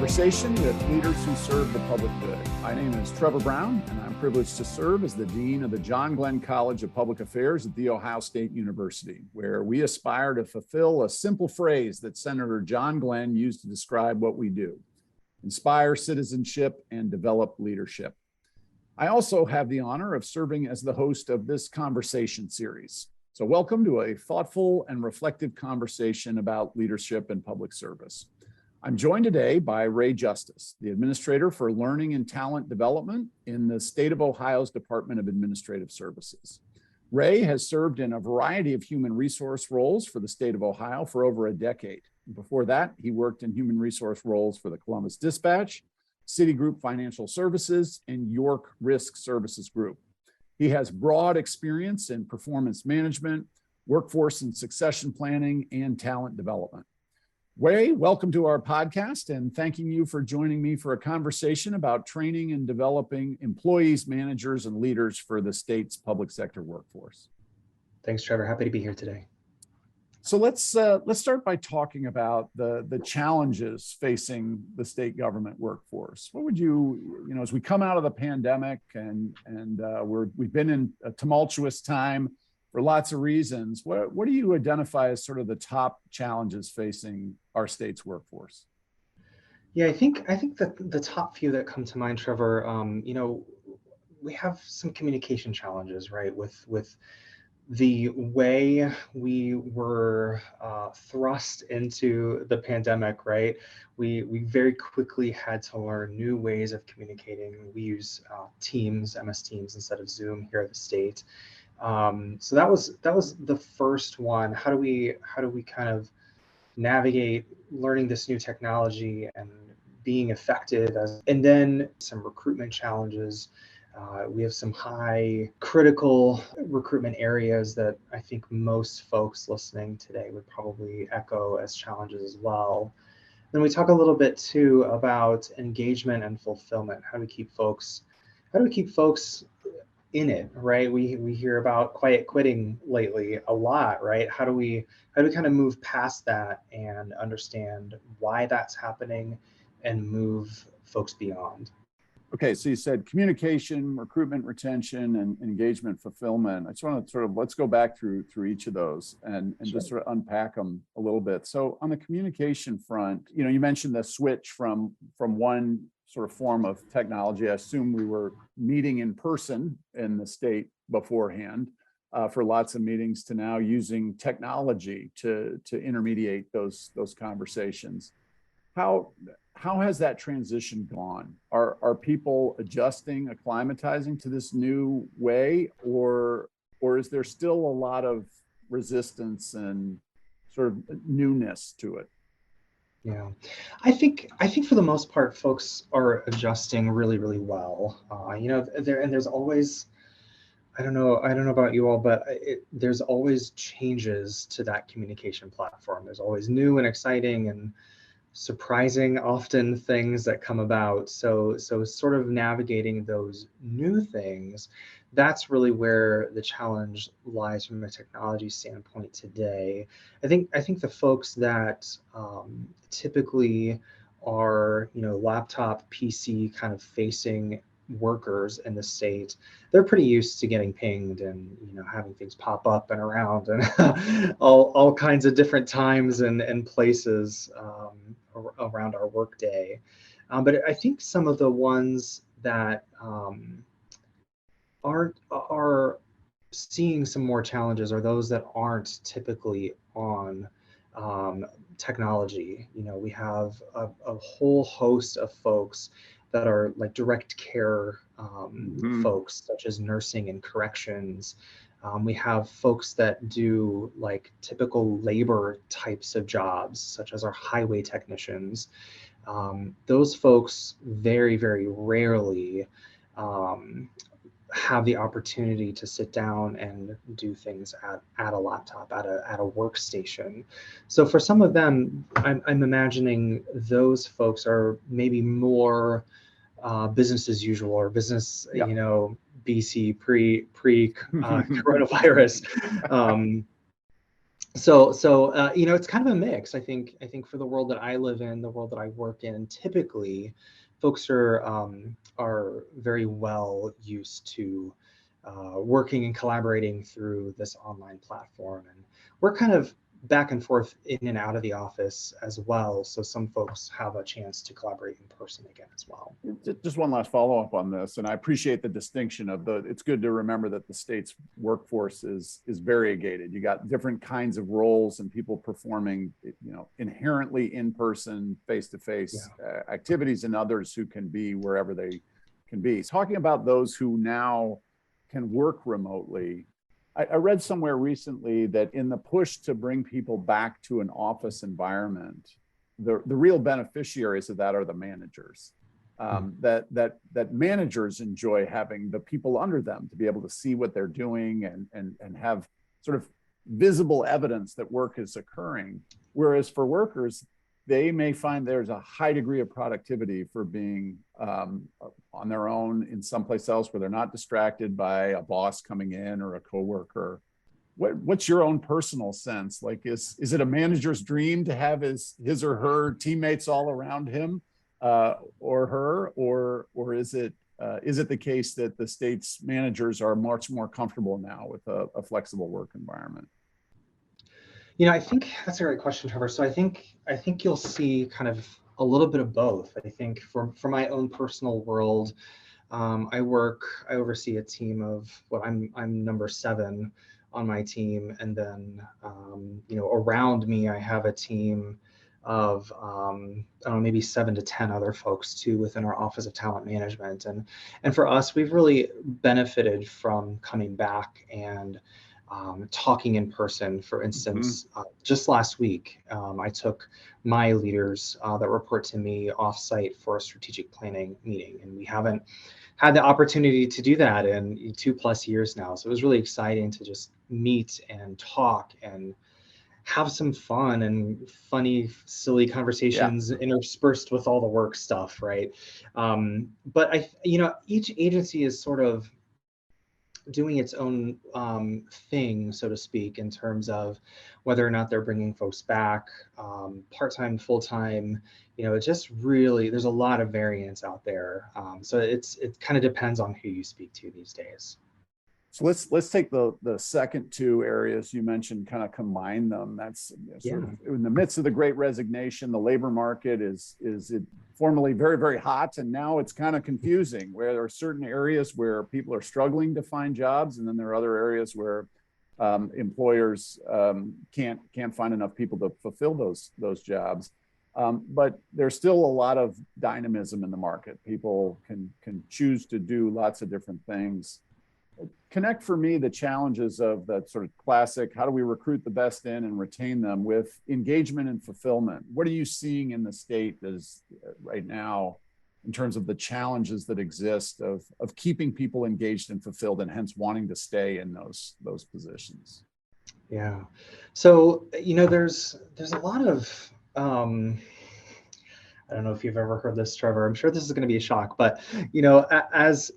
conversation with leaders who serve the public good. My name is Trevor Brown, and I'm privileged to serve as the Dean of the John Glenn College of Public Affairs at The Ohio State University, where we aspire to fulfill a simple phrase that Senator John Glenn used to describe what we do: inspire citizenship and develop leadership. I also have the honor of serving as the host of this conversation series. So welcome to a thoughtful and reflective conversation about leadership and public service. I'm joined today by Ray Justice, the Administrator for Learning and Talent Development in the State of Ohio's Department of Administrative Services. Ray has served in a variety of human resource roles for the state of Ohio for over a decade. Before that, he worked in human resource roles for the Columbus Dispatch, Citigroup Financial Services, and York Risk Services Group. He has broad experience in performance management, workforce and succession planning, and talent development. Ray, welcome to our podcast, and thanking you for joining me for a conversation about training and developing employees, managers, and leaders for the state's public sector workforce. Thanks, Trevor. Happy to be here today. So let's start by talking about the challenges facing the state government workforce. What would you as we come out of the pandemic and we've been in a tumultuous time for lots of reasons, what do you identify as sort of the top challenges facing our state's workforce? Yeah, I think that the top few that come to mind, Trevor, we have some communication challenges, right? With the way we were thrust into the pandemic, right? We very quickly had to learn new ways of communicating. We use Teams, MS Teams instead of Zoom here at the state. So that was the first one. How do we kind of navigate learning this new technology and being effective and then some recruitment challenges. We have some high critical recruitment areas that I think most folks listening today would probably echo as challenges as well. Then we talk a little bit too about engagement and fulfillment. How do we keep folks in it, right? We hear about quiet quitting lately a lot, right? How do we kind of move past that and understand why that's happening and move folks beyond? Okay, so you said communication, recruitment, retention, and engagement, fulfillment. I just want to let's go back through each of those and Sure. Just sort of unpack them a little bit. So on the communication front, you mentioned the switch from one sort of form of technology. I assume we were meeting in person in the state beforehand for lots of meetings to now using technology to intermediate those conversations. How has that transition gone? Are people adjusting, acclimatizing to this new way, or is there still a lot of resistance and sort of newness to it? Yeah, I think for the most part, folks are adjusting really, really well. There's always, I don't know about you all, but there's always changes to that communication platform. There's always new and exciting and surprising often things that come about. So sort of navigating those new things, that's really where the challenge lies from a technology standpoint today. I think the folks that typically are laptop PC kind of facing workers in the state, they're pretty used to getting pinged and having things pop up and around and all kinds of different times and places around our workday. But I think some of the ones that are seeing some more challenges are those that aren't typically on technology. We have a whole host of folks that are like direct care folks, such as nursing and corrections. We have folks that do like typical labor types of jobs, such as our highway technicians. Those folks very, very rarely have the opportunity to sit down and do things at a laptop, at a workstation. So for some of them, I'm imagining those folks are maybe more business as usual, or business, BC pre coronavirus. It's kind of a mix. I think for the world that I live in, the world that I work in, typically folks are very well used to working and collaborating through this online platform, and we're kind of back and forth in and out of the office as well. So some folks have a chance to collaborate in person again as well. Just one last follow-up on this, and I appreciate the distinction of it's good to remember that the state's workforce is variegated. You got different kinds of roles and people performing, inherently in-person, face-to-face activities, and others who can be wherever they can be. Talking about those who now can work remotely, I read somewhere recently that in the push to bring people back to an office environment, the real beneficiaries of that are the managers. That managers enjoy having the people under them to be able to see what they're doing and have sort of visible evidence that work is occurring. Whereas for workers, they may find there's a high degree of productivity for being on their own in someplace else where they're not distracted by a boss coming in or a coworker. What's your own personal sense? Like, is it a manager's dream to have his or her teammates all around him or her, or is it the case that the state's managers are much more comfortable now with a flexible work environment? I think that's a great question, Trevor. So I think you'll see kind of a little bit of both. I think for my own personal world, I oversee a team of I'm number 7 on my team, and then around me I have a team of I don't know, maybe 7 to 10 other folks too within our Office of Talent Management, and for us, we've really benefited from coming back and talking in person. For instance, just last week, I took my leaders that report to me offsite for a strategic planning meeting, and we haven't had the opportunity to do that in 2+ years now. So it was really exciting to just meet and talk and have some fun and funny, silly conversations interspersed with all the work stuff, right? But each agency is sort of doing its own thing, so to speak, in terms of whether or not they're bringing folks back, part-time, full-time. It just really, there's a lot of variance out there. So it kind of depends on who you speak to these days. So let's take the second 2 areas you mentioned, kind of combine them. That's sort of in the midst of the Great Resignation. The labor market is it formerly very, very hot, and now it's kind of confusing, where there are certain areas where people are struggling to find jobs, and then there are other areas where employers can't find enough people to fulfill those jobs. But there's still a lot of dynamism in the market. People can choose to do lots of different things. Connect for me the challenges of that sort of classic, how do we recruit the best in and retain them, with engagement and fulfillment. What are you seeing in the state as right now in terms of the challenges that exist of keeping people engaged and fulfilled, and hence wanting to stay in those positions? Yeah. So, there's a lot of I don't know if you've ever heard this, Trevor. I'm sure this is going to be a shock, but as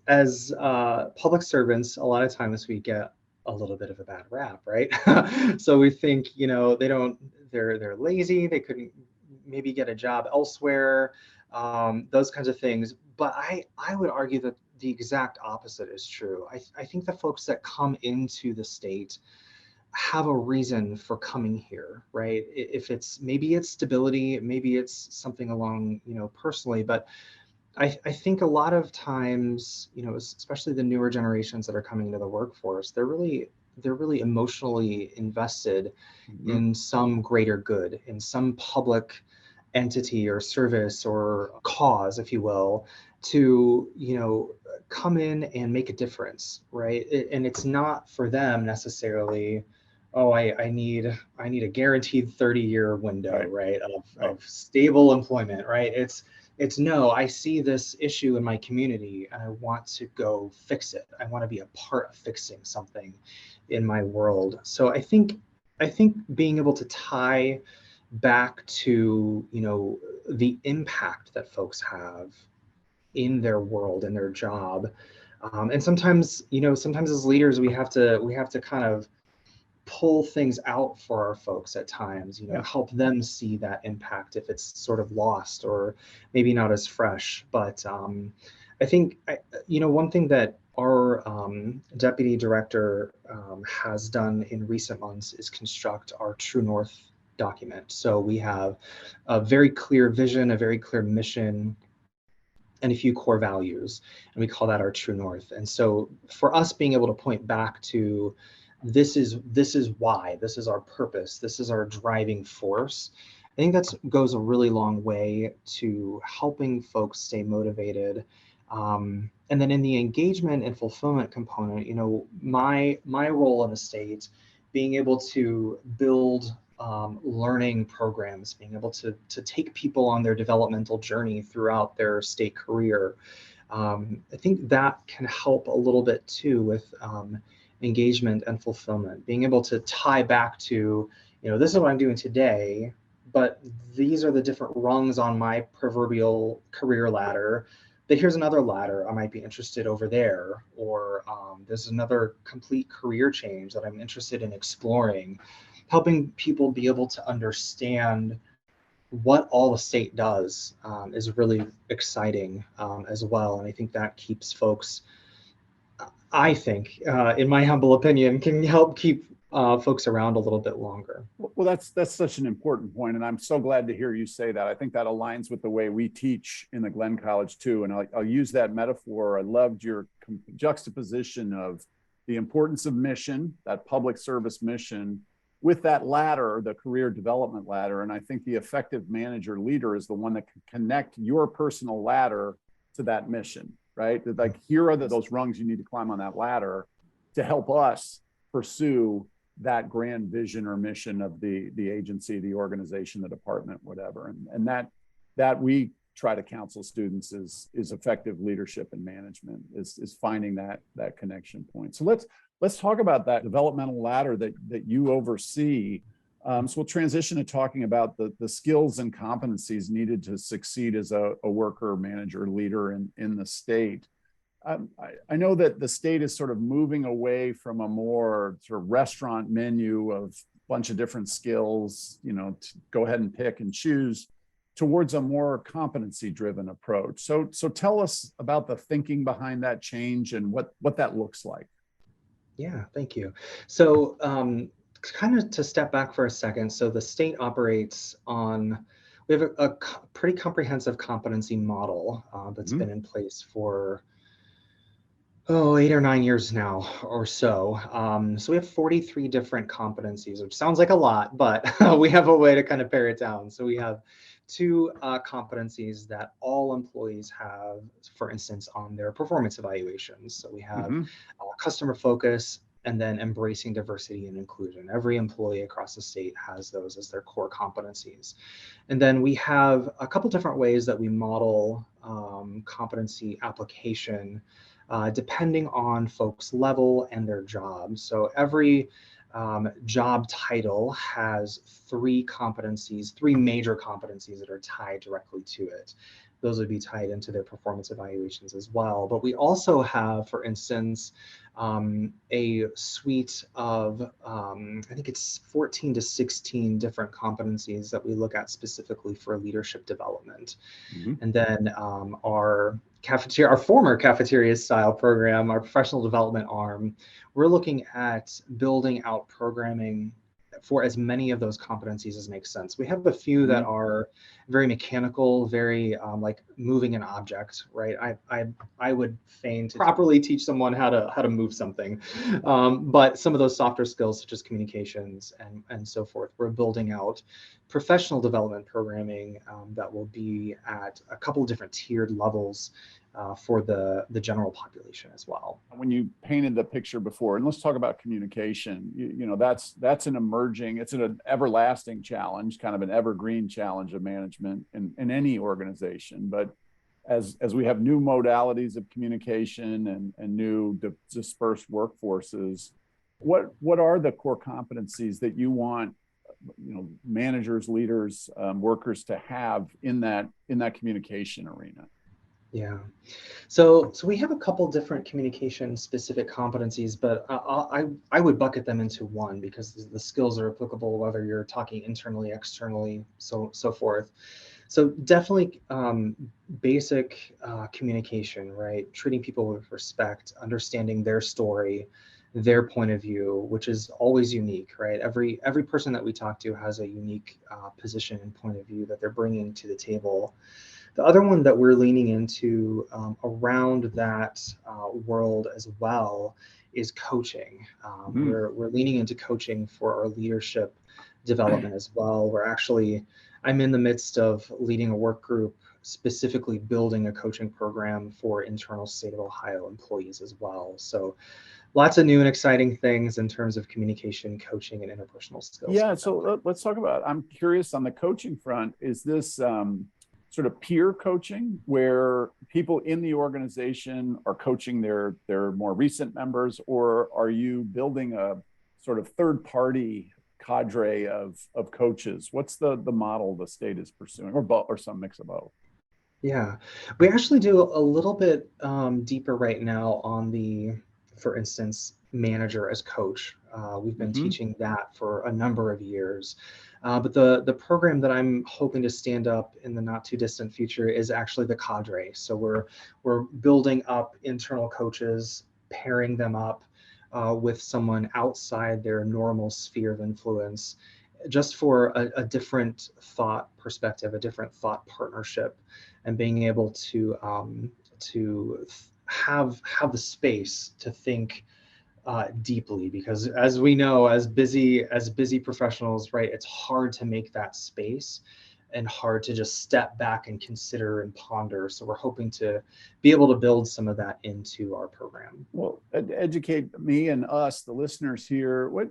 public servants, a lot of times we get a little bit of a bad rap, right? So we think they're lazy, they couldn't maybe get a job elsewhere, those kinds of things. But I would argue that the exact opposite is true. I think the folks that come into the state have a reason for coming here, right? If maybe it's stability, maybe it's something along, personally, but I think a lot of times, especially the newer generations that are coming into the workforce, they're really emotionally invested in some greater good, in some public entity or service or cause, if you will, to come in and make a difference, right? And it's not for them necessarily, oh, I need a guaranteed 30-year window, right, of stable employment, right? It's no, I see this issue in my community and I want to go fix it. I want to be a part of fixing something in my world. So I think being able to tie back to the impact that folks have in their world, in their job, and sometimes as leaders we have to kind of pull things out for our folks at times, Yeah. help them see that impact if it's sort of lost or maybe not as fresh. But I think, one thing that our deputy director has done in recent months is construct our True North document. So we have a very clear vision, a very clear mission, and a few core values, and we call that our True North. And so for us being able to point back to this is why, this is our purpose, this is our driving force, I think that goes a really long way to helping folks stay motivated. And then in the engagement and fulfillment component, my role in the state, being able to build learning programs, being able to take people on their developmental journey throughout their state career. I think that can help a little bit too with engagement and fulfillment, being able to tie back to, this is what I'm doing today, but these are the different rungs on my proverbial career ladder. But here's another ladder I might be interested over there, or there's another complete career change that I'm interested in exploring. Helping people be able to understand what all the state does is really exciting as well. And I think that keeps folks, I think, in my humble opinion, can help keep folks around a little bit longer. Well, that's such an important point, and I'm so glad to hear you say that. I think that aligns with the way we teach in the Glenn College too. And I'll use that metaphor. I loved your juxtaposition of the importance of mission, that public service mission, with that ladder, the career development ladder. And I think the effective manager leader is the one that can connect your personal ladder to that mission, right? Like, here are those rungs you need to climb on that ladder to help us pursue that grand vision or mission of the agency, the organization, the department, whatever. And that we try to counsel students is effective leadership and management, is finding that connection point. So let's talk about that developmental ladder that you oversee. So we'll transition to talking about the skills and competencies needed to succeed as a worker, manager, leader in the state. I know that the state is sort of moving away from a more sort of restaurant menu of a bunch of different skills, to go ahead and pick and choose, towards a more competency-driven approach. So tell us about the thinking behind that change and what that looks like. Yeah, thank you. So kind of to step back for a second, so the state operates on, we have a pretty comprehensive competency model that's been in place for 8 or 9 years now or so. So we have 43 different competencies, which sounds like a lot, but we have a way to kind of pare it down. So we have 2 competencies that all employees have, for instance, on their performance evaluations. So we have customer focus, and then embracing diversity and inclusion. Every employee across the state has those as their core competencies. And then we have a couple different ways that we model competency application depending on folks' level and their job. So every job title has 3 competencies, 3 major competencies that are tied directly to it. Those would be tied into their performance evaluations as well. But we also have, for instance, a suite of, I think it's 14 to 16 different competencies that we look at specifically for leadership development. And then our former cafeteria style program, our professional development arm, we're looking at building out programming for as many of those competencies as makes sense. We have a few that are very mechanical, very like moving an object, right? I would feign to properly teach someone how to move something, but some of those softer skills such as communications and so forth, we're building out professional development programming that will be at a couple of different tiered levels for the general population as well. When you painted the picture before, and let's talk about communication, that's an emerging, it's an everlasting challenge, kind of an evergreen challenge of management in any organization. But as we have new modalities of communication and new dispersed workforces, what are the core competencies that you want managers, leaders, workers to have in that communication arena? Yeah. So we have a couple different communication specific competencies, but I would bucket them into one because the skills are applicable whether you're talking internally, externally, so forth. So definitely basic communication, right? Treating people with respect, understanding their story, their point of view, which is always unique, right? Every person that we talk to has a unique position and point of view that they're bringing to the table. The other one that we're leaning into around that world as well is coaching. Mm. We're leaning into coaching for our leadership development as well. I'm in the midst of leading a work group specifically building a coaching program for internal state of Ohio employees as well. So lots of new and exciting things in terms of communication, coaching, and interpersonal skills Yeah, coming so let's talk about, I'm curious on the coaching front, is this sort of peer coaching where people in the organization are coaching their more recent members, or are you building a sort of third party cadre of coaches? What's the model the state is pursuing, or both, or some mix of both? Yeah, we actually do a little bit deeper right now on for instance, manager as coach. We've been Mm-hmm. teaching that for a number of years. But the program that I'm hoping to stand up in the not too distant future is actually the cadre. So we're building up internal coaches, pairing them up with someone outside their normal sphere of influence, just for a different thought perspective, a different thought partnership, and being able to have the space to think deeply, because as we know, as busy professionals, right, it's hard to make that space and hard to just step back and consider and ponder. So we're hoping to be able to build some of that into our program. Well, educate me and us, the listeners here. What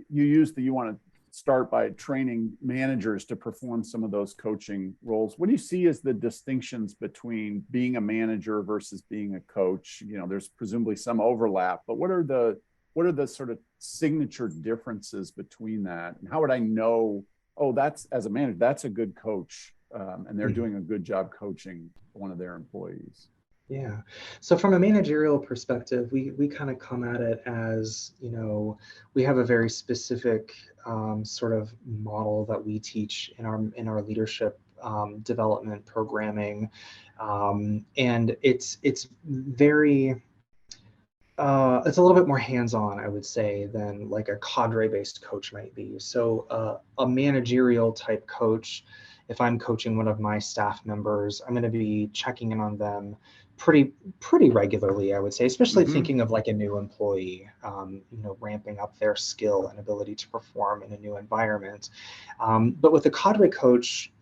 you want to start by training managers to perform some of those coaching roles. What do you see as the distinctions between being a manager versus being a coach? You know, there's presumably some overlap, but what are the sort of signature differences between that? And how would I know, oh, that's, as a manager, that's a good coach, and they're doing a good job coaching one of their employees? Yeah. So from a managerial perspective, we kind of come at it as, we have a very specific sort of model that we teach in our leadership development programming, and it's very it's a little bit more hands-on, I would say, than like a cadre-based coach might be. So a managerial type coach, if I'm coaching one of my staff members, I'm going to be checking in on them pretty regularly, I would say, especially Mm-hmm. thinking of like a new employee, ramping up their skill and ability to perform in a new environment. But with a cadre coach,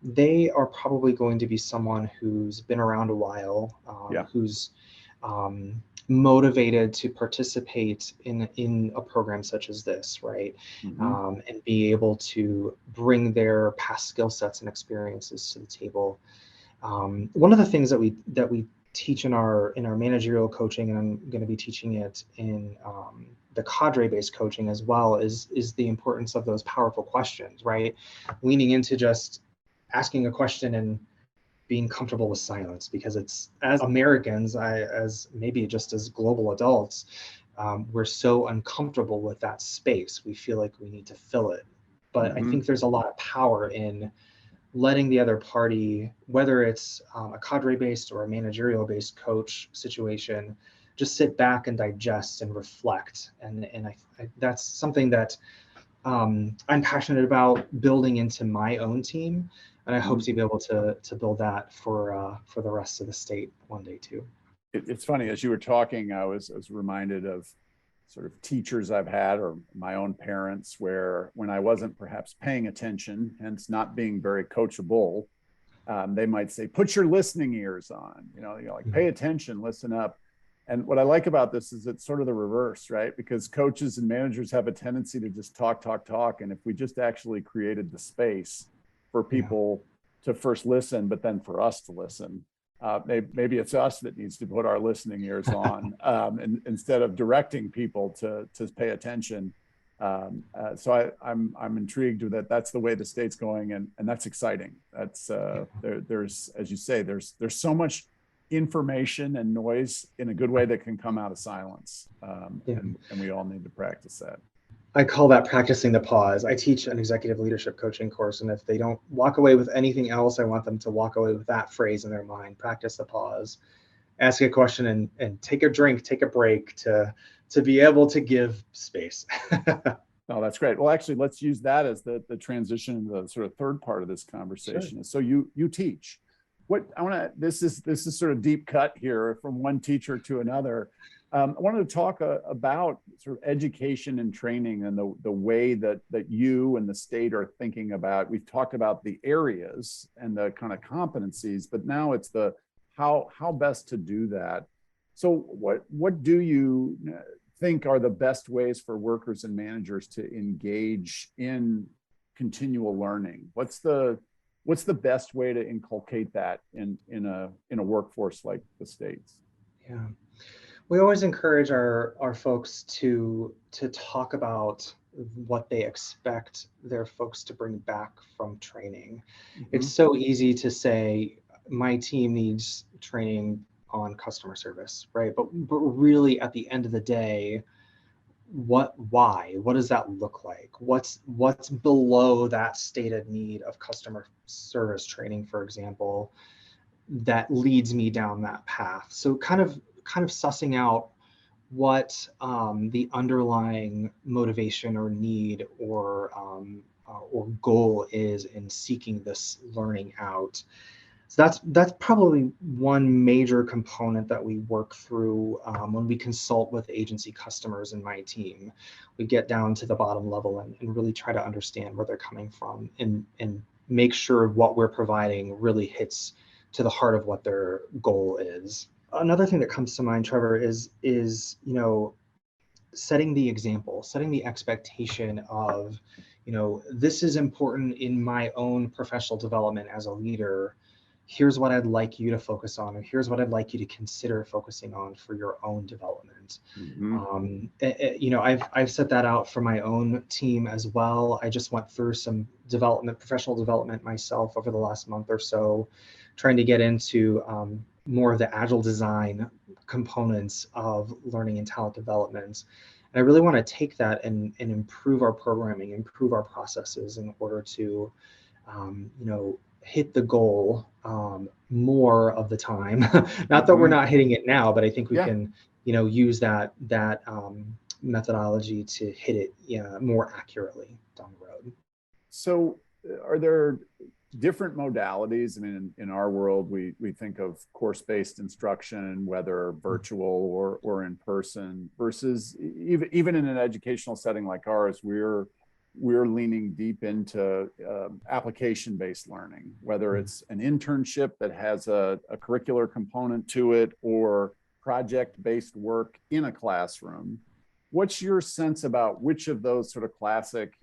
they are probably going to be someone who's been around a while, Yeah. who's um, motivated to participate in a program such as this, right? Mm-hmm. And be able to bring their past skill sets and experiences to the table. One of the things that we teach in our managerial coaching, and I'm going to be teaching it in the cadre-based coaching as well, is the importance of those powerful questions, right? Leaning into just asking a question and being comfortable with silence, because it's, as Americans, as maybe just as global adults, we're so uncomfortable with that space. We feel like we need to fill it. But I Mm-hmm. think there's a lot of power in letting the other party, whether it's a cadre-based or a managerial-based coach situation, just sit back and digest and reflect. And that's something that I'm passionate about building into my own team, and I hope to be able to build that for the rest of the state one day too. It's funny, as you were talking, I was reminded of sort of teachers I've had, or my own parents, where when I wasn't perhaps paying attention, hence not being very coachable, they might say, "Put your listening ears on." Like, pay attention, listen up. And what I like about this is it's sort of the reverse, right? Because coaches and managers have a tendency to just talk, talk, talk. And if we just actually created the space for Yeah, people to first listen, but then for us to listen, maybe it's us that needs to put our listening ears on, and instead of directing people to pay attention. So I'm intrigued with that. That's the way the state's going, and that's exciting. That's there's, as you say, there's so much information and noise in a good way that can come out of silence, and we all need to practice that. I call that practicing the pause. I teach an executive leadership coaching course, and if they don't walk away with anything else, I want them to walk away with that phrase in their mind: practice the pause. Ask a question and take a drink, take a break to be able to give space. Oh, that's great. Well, actually, let's use that as the transition into the sort of third part of this conversation. Sure. So you teach. What I want to, this is sort of deep cut here from one teacher to another. I wanted to talk about sort of education and training and the way that you and the state are thinking about. We've talked about the areas and the kind of competencies, but now it's the how best to do that. So what do you think are the best ways for workers and managers to engage in continual learning? What's the best way to inculcate that in a workforce like the State's? Yeah, we always encourage our folks to talk about what they expect their folks to bring back from training. Mm-hmm. It's so easy to say, my team needs training on customer service, right? But really, at the end of the day, what does that look like? What's below that stated need of customer service training, for example, that leads me down that path? So kind of sussing out what the underlying motivation or need or goal is in seeking this learning out. So that's probably one major component that we work through when we consult with agency customers in my team. We get down to the bottom level and really try to understand where they're coming from and make sure what we're providing really hits to the heart of what their goal is. Another thing that comes to mind, Trevor, is setting the example, setting the expectation of, this is important in my own professional development as a leader. Here's what I'd like you to focus on, or here's what I'd like you to consider focusing on for your own development. Mm-hmm. I've set that out for my own team as well. I just went through some professional development myself over the last month or so, trying to get into more of the agile design components of learning and talent development. And I really want to take that and improve our programming, improve our processes in order to, hit the goal more of the time. Not that we're not hitting it now, but I think we can, use that methodology to hit it more accurately down the road. So are there different modalities? I mean, in our world, we think of course-based instruction, whether virtual or in person, versus even in an educational setting like ours, we're leaning deep into application-based learning, whether it's an internship that has a curricular component to it or project-based work in a classroom. What's your sense about which of those sort of classic,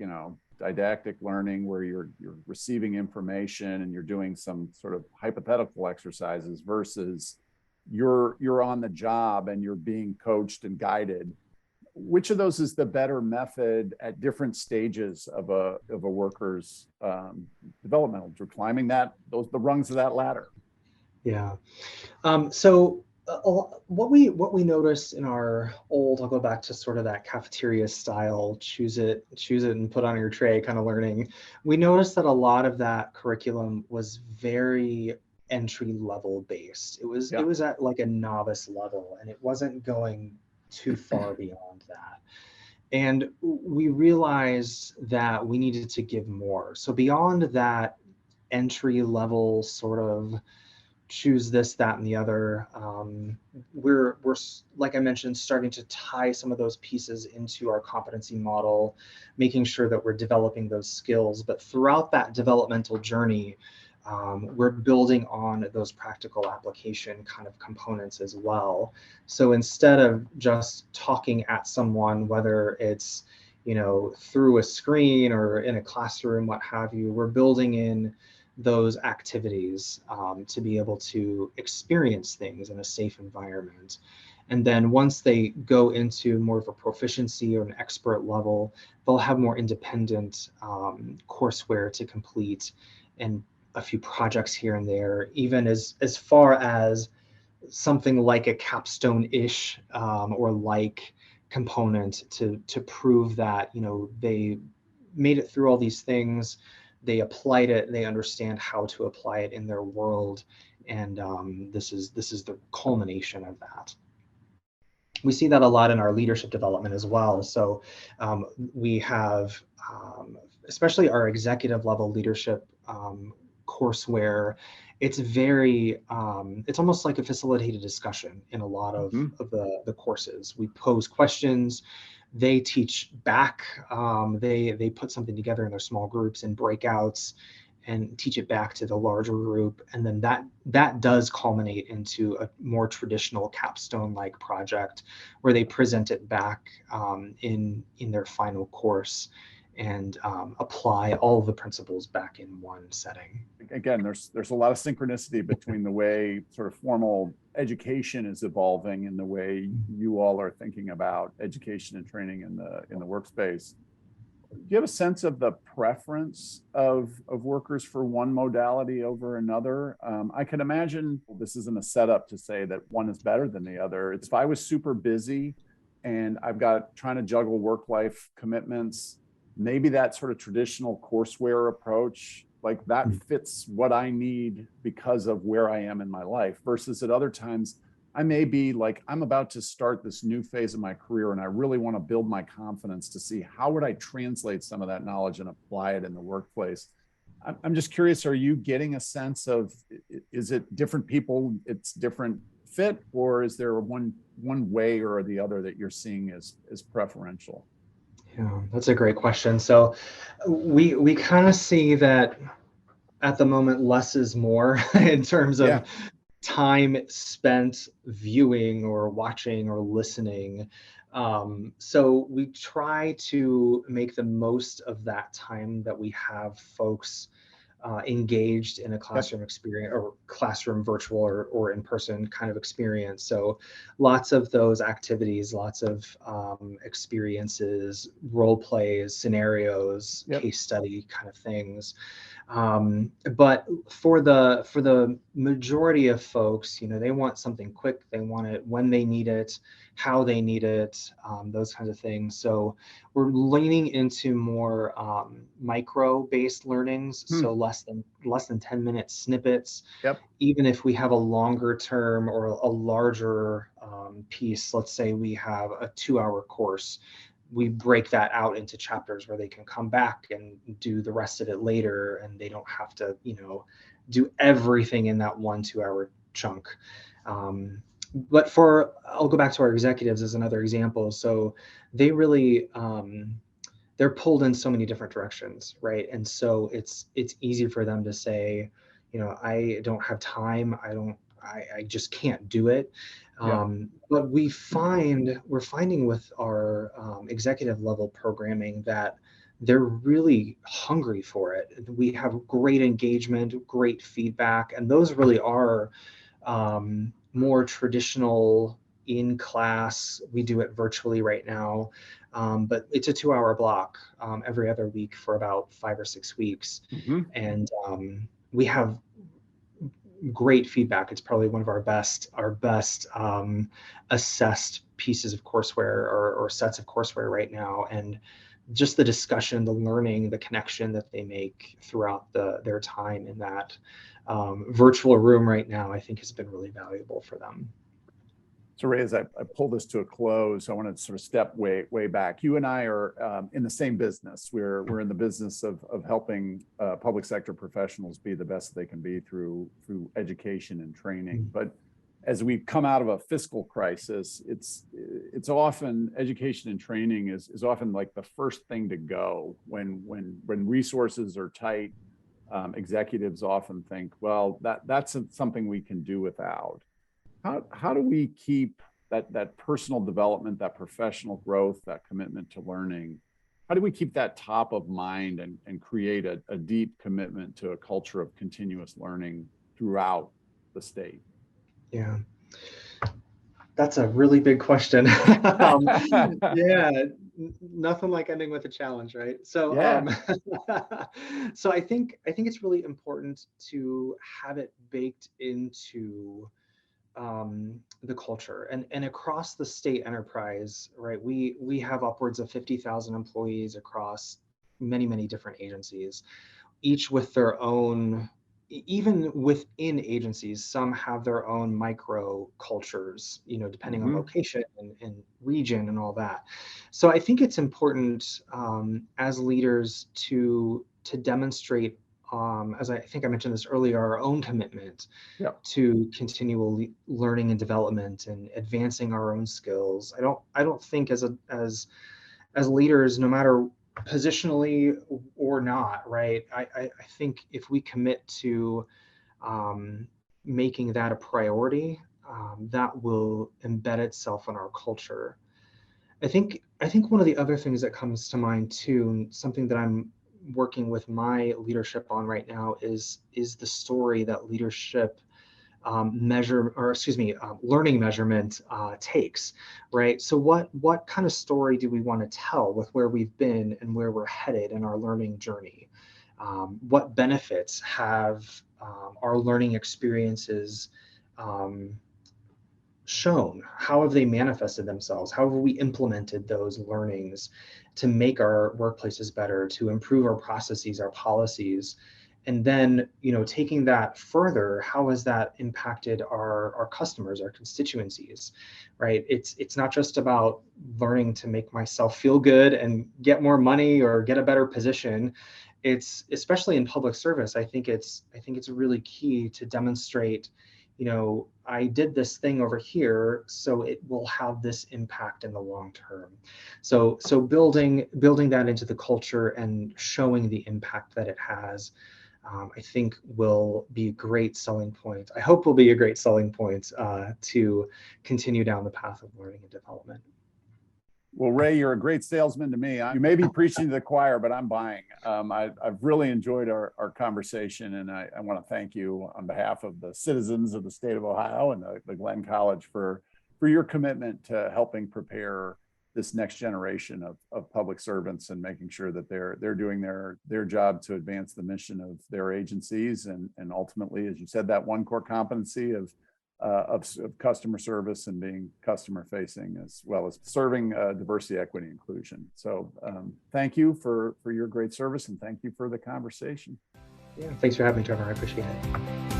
didactic learning where you're receiving information and you're doing some sort of hypothetical exercises versus you're on the job and you're being coached and guided? Which of those is the better method at different stages of a worker's developmental, through climbing the rungs of that ladder? Yeah. So what we noticed in our I'll go back to sort of that cafeteria style, choose it and put on your tray kind of learning. We noticed that a lot of that curriculum was very entry level based. It was at like a novice level, and it wasn't going too far beyond that. And we realized that we needed to give more. So beyond that entry level sort of choose this, that, and the other, we're like I mentioned, starting to tie some of those pieces into our competency model, making sure that we're developing those skills. But throughout that developmental journey, we're building on those practical application kind of components as well. So instead of just talking at someone, whether it's through a screen or in a classroom, what have you, we're building in those activities to be able to experience things in a safe environment. And then once they go into more of a proficiency or an expert level, they'll have more independent courseware to complete and a few projects here and there, even as far as something like a capstone-ish or like component to prove that, you know, they made it through all these things, they applied it, they understand how to apply it in their world, and this is the culmination of that. We see that a lot in our leadership development as well. So we have, especially our executive level leadership courseware, it's very, it's almost like a facilitated discussion in a lot of the courses. We pose questions, they teach back, they put something together in their small groups and breakouts and teach it back to the larger group. And then that does culminate into a more traditional capstone-like project where they present it back in their final course and apply all of the principles back in one setting. Again, there's a lot of synchronicity between the way sort of formal education is evolving and the way you all are thinking about education and training in the workspace. Do you have a sense of the preference of workers for one modality over another? I can imagine this isn't a setup to say that one is better than the other. It's if I was super busy and I've got trying to juggle work-life commitments, maybe that sort of traditional courseware approach, like that fits what I need because of where I am in my life, versus at other times, I may be like, I'm about to start this new phase of my career and I really want to build my confidence to see how would I translate some of that knowledge and apply it in the workplace. I'm just curious, are you getting a sense of, is it different people, it's different fit, or is there one way or the other that you're seeing as preferential? Yeah, that's a great question. So we kind of see that at the moment, less is more in terms of time spent viewing or watching or listening. So we try to make the most of that time that we have folks engaged in a classroom experience or classroom virtual or in-person kind of experience. So lots of those activities, lots of experiences, role plays, scenarios, case study kind of things. But for the majority of folks, you know, they want something quick. They want it when they need it, how they need it, those kinds of things. So we're leaning into more micro-based learnings, so less than 10-minute snippets. Even if we have a longer term or a larger piece, let's say we have a 2-hour course, we break that out into chapters where they can come back and do the rest of it later, and they don't have to, you know, do everything in that 1-2 hour chunk. But I'll go back to our executives as another example. So they really, they're pulled in so many different directions, right? And so it's easy for them to say, you know, I don't have time. I just can't do it. But we're finding with our executive level programming that they're really hungry for it. We have great engagement, great feedback, and those really are more traditional in class. We do it virtually right now, but it's a 2-hour block every other week for about 5 or 6 weeks. And we have great feedback. It's probably one of our best assessed pieces of courseware or sets of courseware right now. And just the discussion, the learning, the connection that they make throughout their time in that virtual room right now, I think has been really valuable for them. So Ray, as I pull this to a close, I want to sort of step way back. You and I are in the same business. We're in the business of helping public sector professionals be the best they can be through education and training. But as we come out of a fiscal crisis, it's often education and training is often like the first thing to go when resources are tight. Executives often think, well, that's something we can do without. How do we keep that personal development, that professional growth, that commitment to learning? how do we keep that top of mind and create a deep commitment to a culture of continuous learning throughout the state? Yeah, that's a really big question. Yeah, nothing like ending with a challenge, right? So, Yeah. so I think it's really important to have it baked into the culture and across the state enterprise, right? We have upwards of 50,000 employees across many different agencies, each with their own. Even within agencies, some have their own micro cultures, depending on Hmm. location and region and all that. So I think it's important, as leaders to demonstrate, as I think I mentioned this earlier, our own commitment Yeah. to continual learning and development and advancing our own skills. I don't think as leaders, no matter positionally or not, right? I think if we commit to, um, making that a priority, that will embed itself in our culture. I think one of the other things that comes to mind too, and something that I'm working with my leadership on right now, is the story that leadership, learning measurement takes, right? So what kind of story do we want to tell with where we've been and where we're headed in our learning journey? What benefits have, our learning experiences, um, shown? How have they manifested themselves? How have we implemented those learnings to make our workplaces better, to improve our processes, our policies? And then, taking that further, how has that impacted our customers, our constituencies, right? It's not just about learning to make myself feel good and get more money or get a better position. It's, especially in public service, I think it's really key to demonstrate, I did this thing over here, so it will have this impact in the long term. So building that into the culture and showing the impact that it has, I think will be a great selling point. I hope will be a great selling point, to continue down the path of learning and development. Well, Ray, you're a great salesman to me. You may be preaching to the choir, but I'm buying. I've really enjoyed our conversation, and I want to thank you on behalf of the citizens of the state of Ohio and the Glenn College for your commitment to helping prepare this next generation of public servants and making sure that they're doing their job to advance the mission of their agencies and ultimately, as you said, that one core competency of customer service and being customer facing, as well as serving diversity, equity, inclusion. So thank you for your great service, and thank you for the conversation. Yeah, thanks for having me, Trevor. I appreciate it.